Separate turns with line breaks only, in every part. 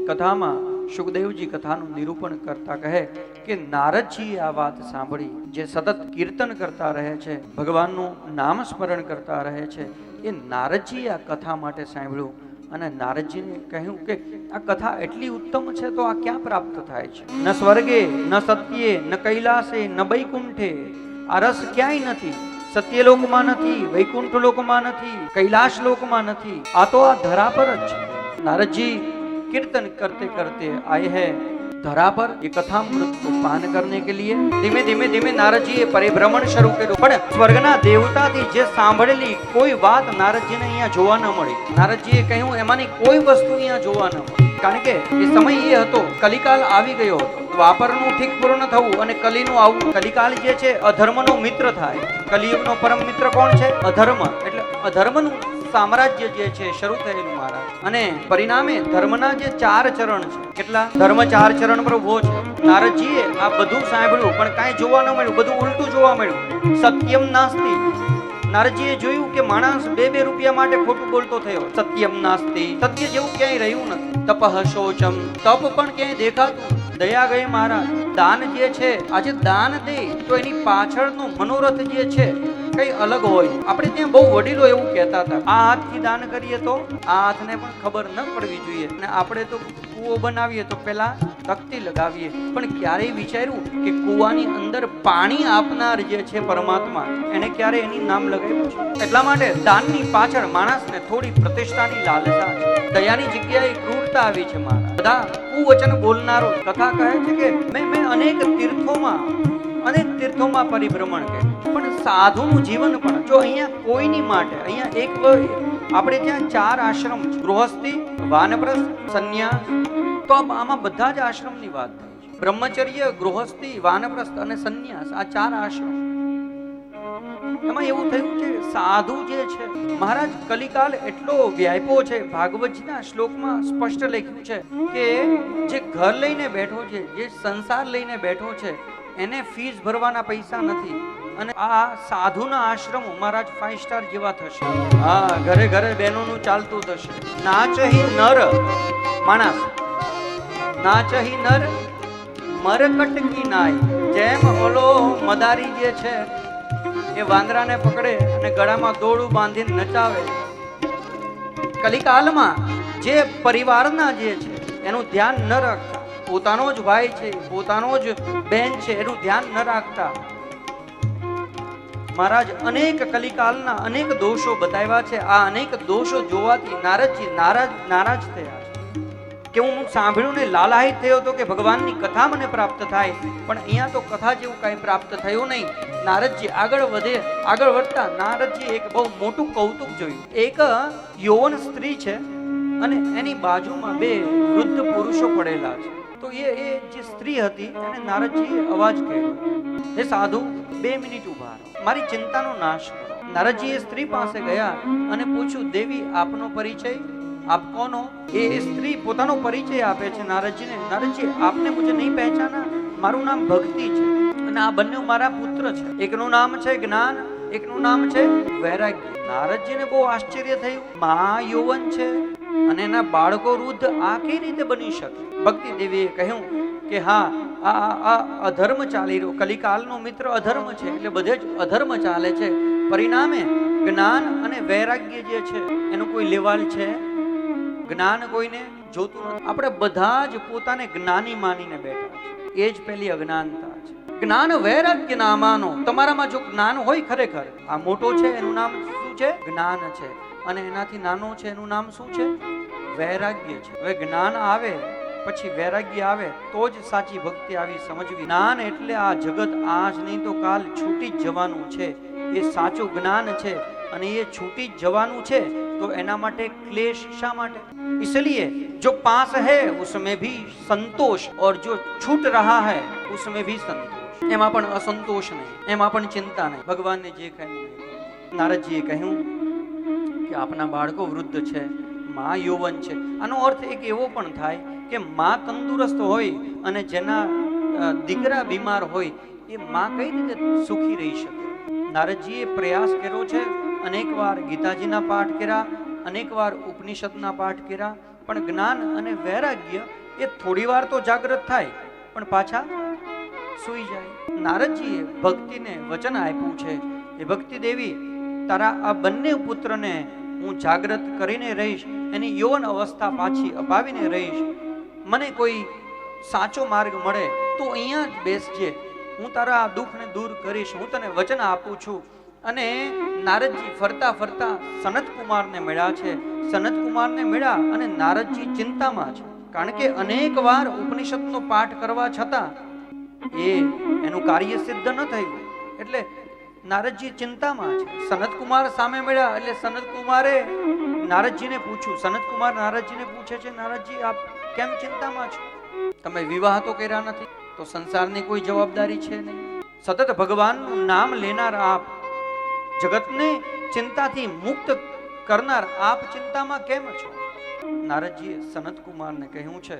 કથામાં સુખદેવજી કથાનું નિરૂપણ કરતા કહે કે નારદજીએ આ વાત સાંભળી, જે સતત કીર્તન કરતા રહે છે, ભગવાનનું નામ સ્મરણ કરતા રહે છે, એ નારદજીએ આ કથા માટે સાંભળ્યું અને નારદજીને કહ્યું કે આ કથા એટલી ઉત્તમ છે તો આ ક્યાં પ્રાપ્ત થાય છે? ન સ્વર્ગે, ન સત્યે, ન કૈલાસે, ન વૈકુંઠે. આ રસ ક્યાંય નથી. સત્યલોકમાં નથી, વૈકુંઠ લોકમાં નથી, કૈલાશ લોકમાં નથી. આ તો આ ધરા પર જ છે. नारद कीर्तन करते करते आए हैं धरा पर ये कथामृत को पान करने के लिए. धीमे धीमे धीमे नारदजीए परिभ्रमण शरू કર્યું. પણ સ્વર્ગના દેવતાથી જે સાંભળેલી કોઈ વાત નારદજીને અહીંયા જોવા ન મળી. નારદજીએ કહ્યું એમાંની કોઈ વસ્તુ અહીંયા જોવા ન મળી. કારણ કે એ સમય એ હતો, કલિકાલ આવી ગયો હતો. દ્વાપરનું ઠીક પૂર્ણ થવું અને કલીનું આવવું. કલિકાલ જે છે અધર્મનો મિત્ર થાય. કલિયુગનો પરમ મિત્ર કોણ છે? અધર્મ. એટલે અધર્મનું સામ્રાજ્ય જે છે શરૂ થયેલું મહારાજ. અને પરિણામે ધર્મના જે 4 ચરણ છે, કેટલા ધર્મ 4 ચરણ પર ઉભો છે. નારદજીએ આ બધું સાંભળ્યું પણ કાંઈ જોવા ન મળ્યું. બધું ઉલટું જોવા મળ્યું. સત્યમ નાસ્તિ. નારદજીએ જોયું કે માણસ 2 રૂપિયા માટે ખોટું બોલતો થયો. સત્યમ નાસ્તિ. સત્ય જેવું ક્યાંય રહ્યું નથી. તપઃ શોચમ. તપ પણ ક્યાંય દેખાતું. દયા ગઈ મહારાજ. દાન જે છે, આજે દાન દે તો એની પાછળનો મનોરથ જે છે કઈ અલગ હોય. આપણે ત્યાં બહુ વડીલો એવું કહેતા હતા, આ હાથથી દાન કરીએ તો આ હાથને પણ ખબર ન પડવી જોઈએ. અને આપણે તો કૂવો બનાવીએ તો પેલા તકતી લગાવીએ, પણ ક્યારેય વિચાર્યું કે કૂવાની અંદર પાણી આપનાર જે છે પરમાત્મા, એને ક્યારે એની નામ લગાવ્યું છે? એટલા માટે દાનની પાછળ માણસને થોડી પ્રતિષ્ઠાની લાલસા છે. દયાની જગ્યાએ ક્રૂરતા આવી છે. મારા બધા કુવચન બોલનારો કથા કહે છે કે મેં અનેક તીર્થોમાં પરિભ્રમણ કર્યું, પણ સાધુનું જીવન પણ જો અહીંયા કોઈની માટે, અહીંયા એક આપણે ત્યાં 4 આશ્રમ છે, ગૃહસ્થી, વાનપ્રસ્થ, સંન્યાસ. તો આમાં બધા જ આશ્રમની વાત થઈ છે. બ્રહ્મચર્ય, ગૃહસ્થી, વાનપ્રસ્થ અને સંન્યાસ, આ 4 આશ્રમ. એમાં એવું થયું છે સાધુ જે છે મહારાજ, કલિકાલ એટલો વ્યાપ્યો છે. ભાગવતજીના શ્લોકમાં સ્પષ્ટ લખ્યું છે કે જે ઘર લઈને બેઠો છે, જે સંસાર લઈને બેઠો છે, એને ફીસ ભરવાના પૈસા નથી. અને આ સાધુના આશ્રમો મહારાજ 5 સ્ટાર જેવા થશે. હા, ઘરે ઘરે બહેનોનું ચાલતું થશે. નાચહી નર માણસ, નાચહી નર મરકટકી નાય. જેમ ઓલો મદારી જે છે એ વાંદરાને પકડે અને ગળામાં દોરડું બાંધીને નચાવે. કલિકાલમાં જે પરિવારના જે છે એનું ધ્યાન ન રાખતા, પોતાનો જ ભાઈ છે, પોતાનો જ બેન છે, એનું ધ્યાન ન રાખતા મહારાજ અનેક કલિકાલના અનેક દોષો બતાવ્યા છે. આ અનેક દોષો જોવાથી નારદજી નારાજ થયા કે હું સાંભળ્યું ને લાલાયિત થયો હતો કે ભગવાનની કથા મને પ્રાપ્ત થાય, પણ અહીંયા તો કથા જેવું કાંઈ પ્રાપ્ત થયું નહીં. નારદજી આગળ વધતા નારદજી એક બહુ મોટું કૌતુક જોયું. એક યૌવન સ્ત્રી છે અને એની બાજુમાં 2 વૃદ્ધ પુરુષો પડેલા છે. તો એ જે સ્ત્રી હતી એને નારદજીએ અવાજ કર્યો, હે સાધુ 2 મિનિટ ઉભા રહો, મારી ચિંતાનો નાશ કરો. નારદજી એ સ્ત્રી પાસે ગયા અને પૂછ્યું, દેવી આપનો પરિચય, આપ કોનો? એ સ્ત્રી પોતાનો પરિચય આપે છે નારદજીને. નારદજી આપને મુझे નહીં પહેચાના, મારું નામ ભક્તિ છે અને આ બંને મારા પુત્ર છે. એકનું નામ છે જ્ઞાન, એકનું નામ છે વૈરાગ્ય. નારદજીને બહુ આશ્ચર્ય થયું. મહાયૌવન છે અને એના બાળકો વૃદ્ધ, આ કઈ રીતે બની શકે? ભક્તિ દેવીએ કહ્યું કે હા, આ અધર્મ ચાલી રહ્યો. કલિકાલનો મિત્ર અધર્મ છે, એટલે બધે જ અધર્મ ચાલે છે. પરિણામે જ્ઞાન અને વૈરાગ્ય જે છે એનું કોઈ લેવાલ છે? જ્ઞાન કોઈને જોતું નથી. આપણે બધા જ પોતાને જ્ઞાની માનીને બેઠા છે. એ જ પેલી અજ્ઞાનતા છે. જ્ઞાન વૈરાગ્ય ના માનો. તમારામાં જો જ્ઞાન હોય, ખરેખર આ મોટો છે એનું નામ શું છે? જ્ઞાન છે. અને એનાથી નાનો છે એનું નામ શું છે? વૈરાગ્ય છે. હવે જ્ઞાન આવે પછી વૈરાગ્ય આવે તો જ સાચી ભક્તિ આવી સમજવી. જ્ઞાન એટલે આ જગત આજ નહીં તો કાલ છૂટી જ જવાનું છે, એ સાચું જ્ઞાન છે. અને એ છૂટી જ જવાનું છે તો એના માટે ક્લેશ શા માટે? इसलिए जो पास है उसमें भी संतोष और जो छूट रहा है उसमें भी संतोष. એમાં પણ અસંતોષ નહીં, એમાં પણ ચિંતા નહીં. ભગવાનને જે કહ્યું. નારદજીએ કહ્યું કે આપના બાળકો વૃદ્ધ છે, માં યૌવન છે. આનો અર્થ એક એવો પણ થાય કે માં તંદુરસ્ત હોય અને જેના દીકરા બીમાર હોય એ માં કઈ રીતે સુખી રહી શકે? નારદજીએ પ્રયાસ કર્યો છે. અનેક વાર ગીતાજીના પાઠ કર્યા, અનેક વાર ઉપનિષદના પાઠ કર્યા, પણ જ્ઞાન અને વૈરાગ્ય એ થોડી વાર તો જાગૃત થાય પણ પાછા સૂઈ જાય. નારદજીએ ભક્તિને વચન આપ્યું છે, એ ભક્તિ દેવી, તારા આ બંને પુત્રને હું જાગૃત કરીને રહીશ, એની યૌવન અવસ્થા પાછી અપાવીને રહીશ. મને કોઈ સાચો માર્ગ મળે તો અહીંયા જ બેસજે, હું તારા આ દુઃખને દૂર કરીશ, હું તને વચન આપું છું. અને નારદજી ફરતા ફરતા સનત કુમારને મળ્યા છે. સનત કુમારને મળ્યા અને નારદજી ચિંતામાં છે, કારણ કે અનેક વાર ઉપનિષદનો પાઠ કરવા છતાં એનું કાર્ય સિદ્ધ ન થયું. એટલે નારદજી ચિંતામાં છે. સનત કુમાર સામે મળ્યા એટલે સનત કુમારે નારદજીને પૂછ્યું. સનત કુમાર નારદજીને પૂછે છે, નારદજી આપ કેમ ચિંતામાં છો? તમે વિવાહ તો કર્યા નથી, તો સંસારની કોઈ જવાબદારી છે નહીં. સતત ભગવાનનું નામ લેનાર આપ, જગતને ચિંતાથી મુક્ત કરનાર આપ ચિંતામાં કેમ છો? નારદજીએ સનત કુમારને કહ્યું છે,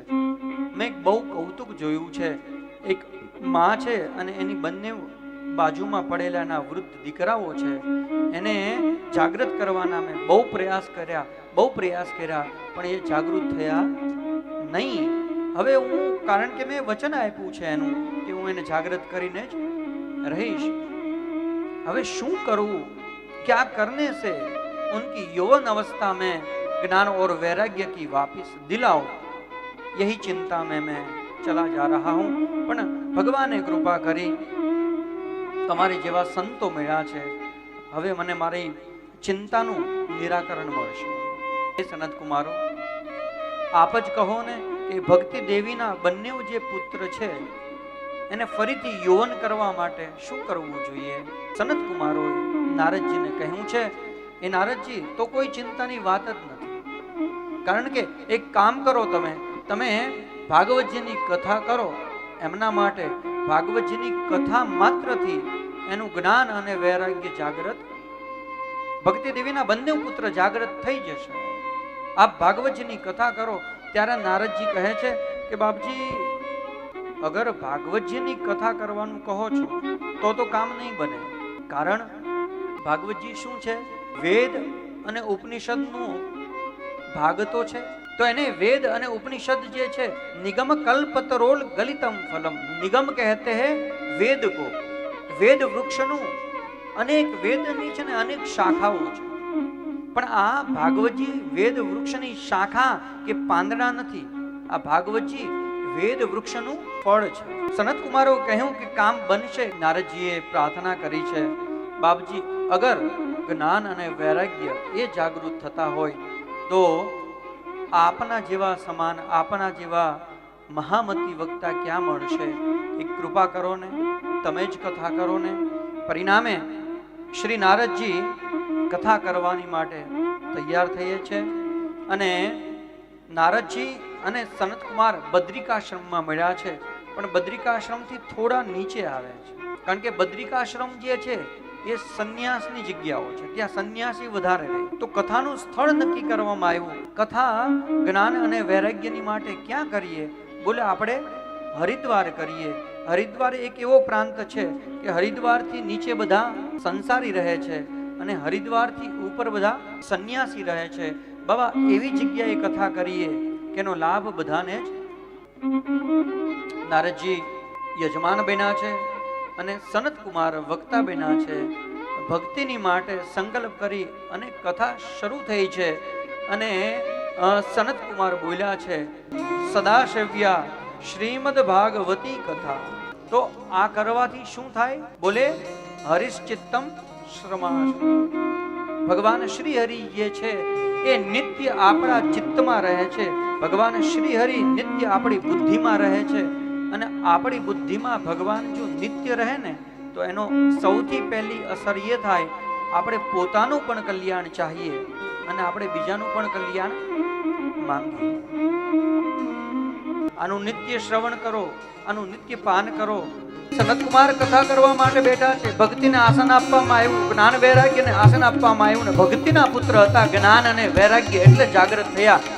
મેં એક બહુ કૌતુક જોયું છે. એક માં છે અને એની બંને બાજુમાં પડેલા એના વૃદ્ધ દીકરાઓ છે. એને જાગૃત કરવાના મેં બહુ પ્રયાસ કર્યા પણ એ જાગૃત થયા નહીં. હવે હું, કારણ કે મેં વચન આપ્યું છે એનું કે હું એને જાગૃત કરીને જ રહીશ. હવે શું કરવું? क्या करने से उनकी यौवन अवस्था में ज्ञान और वैराग्य की वापिस दिलाओ, यही चिंता में मैं चला जा रहा हूं. પણ ભગવાને કૃપા કરી, તમારી જેવા સંતો મળ્યા છે, હવે મને મારી ચિંતાનું નિરાકરણ મળશે. એ સનત કુમારો, આપ જ કહો ને કે ભક્તિ દેવીના બંને જે પુત્ર છે એને ફરીથી યૌવન કરવા માટે શું કરવું જોઈએ? સનત કુમારોએ નારદજીને કહ્યું છે, એ નારદજી, તો કોઈ ચિંતાની વાત જ નથી. કારણ કે એક કામ કરો, તમે ભાગવતજીની કથા કરો. એમના માટે ભાગવતજીની કથા માત્રથી એનું જ્ઞાન અને વૈરાગ્ય જાગૃત, ભક્તિ દેવીના બંને પુત્ર જાગૃત થઈ જશે. આપ ભાગવતજીની કથા કરો. ત્યારે નારદજી કહે છે કે બાપજી, અગર ભાગવતજીની કથા કરવાનું કહો છો તો કામ નહીં બને. કારણ ભાગવતજી શું છે? વેદ અને ઉપનિષદનું ભાગ તો છે. તો એને વેદ અને ઉપનિષદ જે છે, નિગમ કલ્પતરોલ ગલિતમ ફલમ, નિગમ કહેતે હૈ વેદ કો. વેદ વૃક્ષનું અનેક વેદની છે ને અનેક શાખાઓ છે, પણ આ ભાગવતજી વેદ વૃક્ષની શાખા કે પાંદડા નથી. આ ભાગવતજી વેદ વૃક્ષનું ફળ છે. સનત કુમારો કહ્યું કે કામ બનશે. નારદજીએ પ્રાર્થના કરી છે, બાપજી, અગર જ્ઞાન અને વૈરાગ્ય એ જાગૃત થતા હોય તો આપના જેવા સમાન, આપના જેવા મહામતી વક્તા ક્યાં મળશે? એક કૃપા કરો ને, તમે જ કથા કરો ને. પરિણામે શ્રી નારદજી કથા કરવાની માટે તૈયાર થઈએ છે. અને નારદજી અને સનત કુમાર બદ્રિકાશ્રમમાં મળ્યા છે, પણ બદ્રિકાશ્રમથી થોડા નીચે આવે છે. કારણ કે બદ્રિકાશ્રમ જે છે એ સંન્યાસની જગ્યાઓ છે, ત્યાં સંન્યાસી વધારે રહે. તો કથાનું સ્થળ નક્કી કરવામાં આવ્યું. કથા જ્ઞાન અને વૈરાગ્યની માટે ક્યાં કરીએ? બોલે આપણે હરિદ્વાર કરીએ. હરિદ્વાર એક એવો પ્રાંત છે કે હરિદ્વારથી નીચે બધા સંસારી રહે છે અને હરિદ્વારથી ઉપર બધા સંન્યાસી રહે છે. બાબા, એવી જગ્યાએ કથા કરીએ કે એનો લાભ બધાને જ. નારદજી યજમાન બન્યા છે અને સનત કુમાર વક્તા બન્યા છે. ભક્તિની માટે સંકલ્પ કરી અને કથા શરૂ થઈ છે. અને સનત કુમાર બોલ્યા છે, સદાશવ્યા શ્રીમદ ભાગવતી કથા. તો આ કરવાથી શું થાય? બોલે હરિશ્ચિત્તમ શ્રમાશ. ભગવાન શ્રી હરિ જે છે એ નિત્ય આપણા ચિત્તમાં રહે છે. ભગવાન શ્રી હરિ નિત્ય આપણી બુદ્ધિમાં રહે છે. અને આપણી બુદ્ધિમાં ભગવાન જો નિત્ય રહે ને તો એનો સૌથી પહેલી અસર એ થાય, આપણે પોતાનું પણ કલ્યાણ ચાહીએ અને આપણે બીજાનું પણ કલ્યાણ માંગીએ. આનું નિત્ય શ્રવણ કરો, આનું નિત્ય પાન કરો. સનત કુમાર કથા કરવા માટે બેઠા છે. ભક્તિને આસન આપવામાં આવ્યું, જ્ઞાન વૈરાગ્યને આસન આપવામાં આવ્યું ને ભક્તિના પુત્ર હતા. જ્ઞાન અને વૈરાગ્ય એટલે જાગૃત થયા.